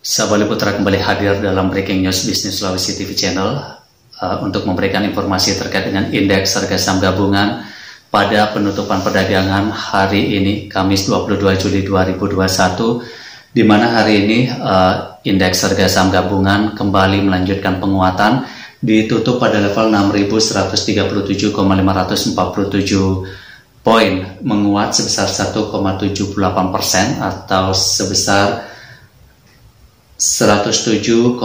Sahabat Putra kembali hadir dalam Breaking News Bisnis Sulawesi TV Channel untuk memberikan informasi terkait dengan indeks harga saham gabungan pada penutupan perdagangan hari ini, Kamis 22 Juli 2021, di mana hari ini indeks harga saham gabungan kembali melanjutkan penguatan, ditutup pada level 6.137,547 poin, menguat sebesar 1,78% atau sebesar 107,571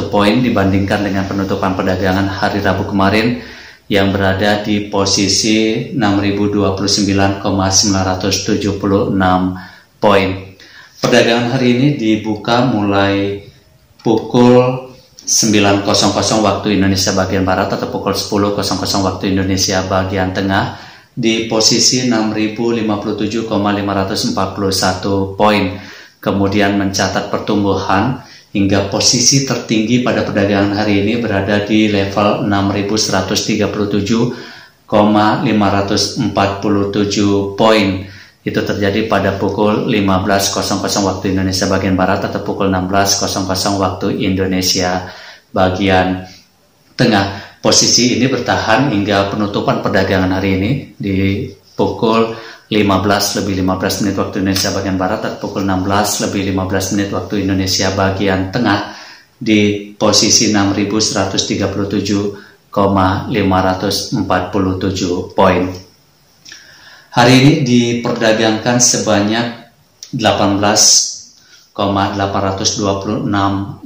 poin dibandingkan dengan penutupan perdagangan hari Rabu kemarin yang berada di posisi 6.029,976 poin. Perdagangan hari ini dibuka mulai pukul 9.00 waktu Indonesia bagian Barat atau pukul 10.00 waktu Indonesia bagian Tengah di posisi 6.057,541 poin. Kemudian mencatat pertumbuhan hingga posisi tertinggi pada perdagangan hari ini berada di level 6.137,547 poin. Itu terjadi pada pukul 15.00 waktu Indonesia bagian Barat atau pukul 16.00 waktu Indonesia bagian Tengah. Posisi ini bertahan hingga penutupan perdagangan hari ini di pukul 15 waktu Indonesia bagian Barat atau pukul 16 waktu Indonesia bagian Tengah di posisi 6.137,547 poin. Hari ini diperdagangkan sebanyak 18,826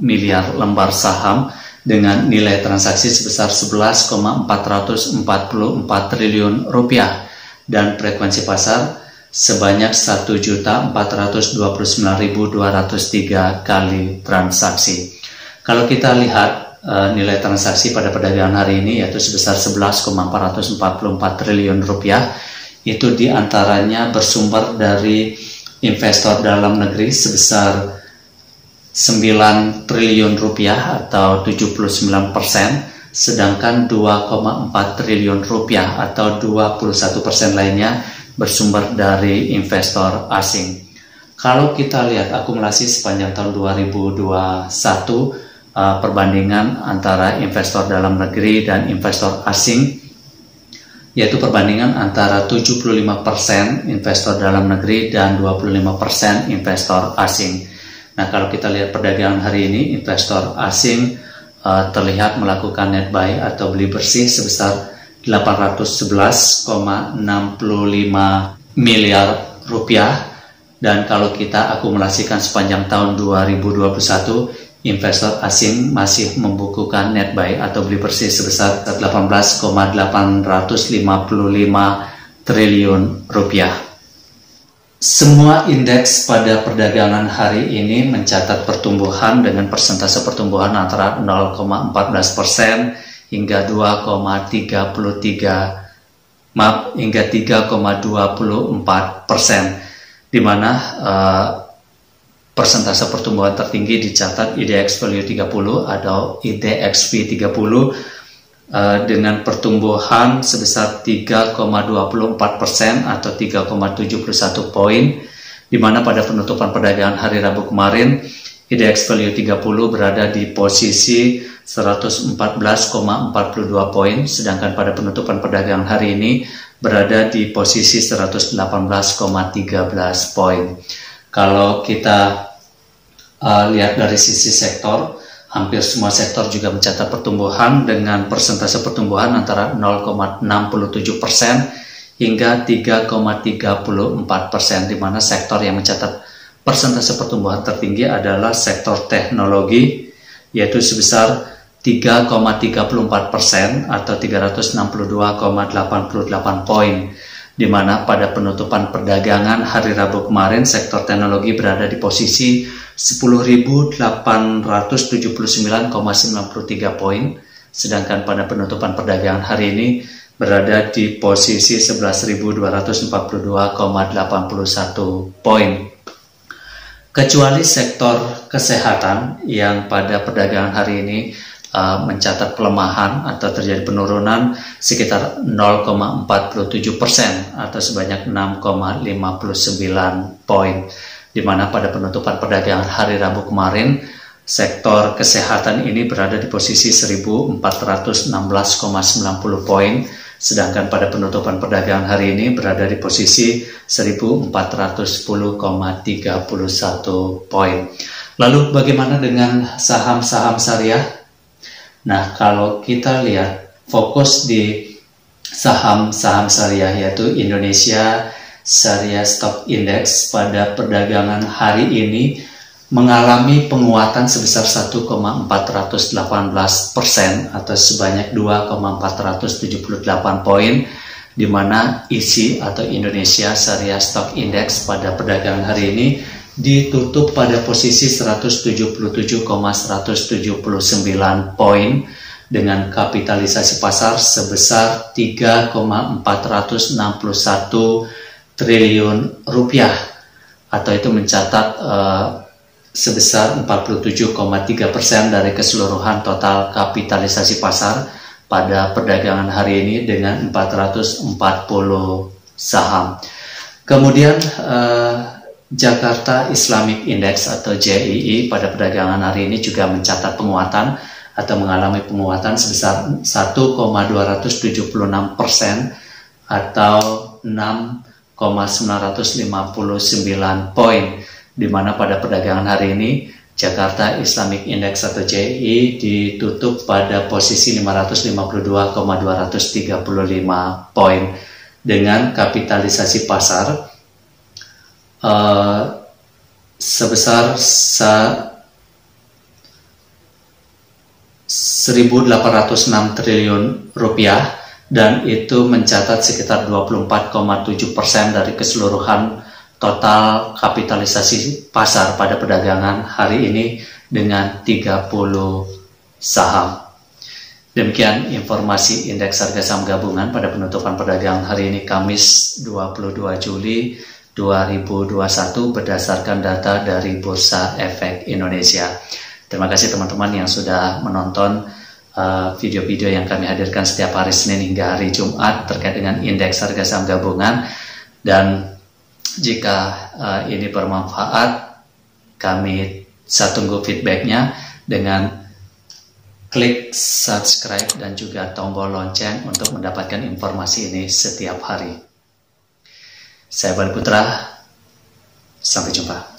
miliar lembar saham dengan nilai transaksi sebesar 11,444 triliun rupiah dan frekuensi pasar sebanyak 1.429.203 kali transaksi. Kalau kita lihat nilai transaksi pada perdagangan hari ini yaitu sebesar 11,444 triliun rupiah, itu diantaranya bersumber dari investor dalam negeri sebesar 9 triliun rupiah atau 79%, sedangkan 2,4 triliun rupiah atau 21% lainnya bersumber dari investor asing. Kalau kita lihat akumulasi sepanjang tahun 2021, perbandingan antara investor dalam negeri dan investor asing, yaitu perbandingan antara 75% investor dalam negeri dan 25% investor asing. Nah, kalau kita lihat perdagangan hari ini, investor asing terlihat melakukan net buy atau beli bersih sebesar 811,65 miliar rupiah, dan kalau kita akumulasikan sepanjang tahun 2021, investor asing masih membukukan net buy atau beli bersih sebesar 18,855 triliun rupiah. Semua indeks pada perdagangan hari ini mencatat pertumbuhan dengan persentase pertumbuhan antara 0,14% hingga 3,24%, di mana persentase pertumbuhan tertinggi dicatat IDX Value 30 atau IDXV 30 dengan pertumbuhan sebesar 3,24% atau 3,71 poin, di mana pada penutupan perdagangan hari Rabu kemarin IDX Value 30 berada di posisi 114,42 poin, sedangkan pada penutupan perdagangan hari ini berada di posisi 118,13 poin. Kalau kita lihat dari sisi sektor, hampir semua sektor juga mencatat pertumbuhan dengan persentase pertumbuhan antara 0,67% hingga 3,34%, di mana sektor yang mencatat persentase pertumbuhan tertinggi adalah sektor teknologi, yaitu sebesar 3,34% atau 362,88 poin, di mana pada penutupan perdagangan hari Rabu kemarin sektor teknologi berada di posisi 10.879,93 poin, sedangkan pada penutupan perdagangan hari ini berada di posisi 11.242,81 poin. Kecuali sektor kesehatan yang pada perdagangan hari ini mencatat pelemahan atau terjadi penurunan sekitar 0,47% atau sebanyak 6,59 poin. di mana pada penutupan perdagangan hari Rabu kemarin, sektor kesehatan ini berada di posisi 1416,90 poin, sedangkan pada penutupan perdagangan hari ini berada di posisi 1410,31 poin. Lalu bagaimana dengan saham-saham syariah? Nah, kalau kita lihat fokus di saham-saham syariah yaitu Indonesia Syariah Stock Index pada perdagangan hari ini mengalami penguatan sebesar 1,418% atau sebanyak 2,478 poin, di mana ISI atau Indonesia Syariah Stock Index pada perdagangan hari ini ditutup pada posisi 177,179 poin dengan kapitalisasi pasar sebesar 3,461 triliun rupiah, atau itu mencatat sebesar 47,3% dari keseluruhan total kapitalisasi pasar pada perdagangan hari ini dengan 440 saham. Kemudian Jakarta Islamic Index atau JII pada perdagangan hari ini juga mencatat penguatan atau mengalami penguatan sebesar 1,276% atau 6,959 poin, di mana pada perdagangan hari ini Jakarta Islamic Index atau JII ditutup pada posisi 552,235 poin dengan kapitalisasi pasar sebesar 1.806 triliun rupiah, dan itu mencatat sekitar 24,7% dari keseluruhan total kapitalisasi pasar pada perdagangan hari ini dengan 30 saham. Demikian informasi indeks harga saham gabungan pada penutupan perdagangan hari ini Kamis 22 Juli 2021 berdasarkan data dari Bursa Efek Indonesia. Terima kasih teman-teman yang sudah menonton video-video yang kami hadirkan setiap hari Senin hingga hari Jumat terkait dengan indeks harga saham gabungan. Dan jika ini bermanfaat, kami tunggu feedbacknya dengan klik subscribe dan juga tombol lonceng untuk mendapatkan informasi ini setiap hari. Saya Bali Putra, sampai jumpa.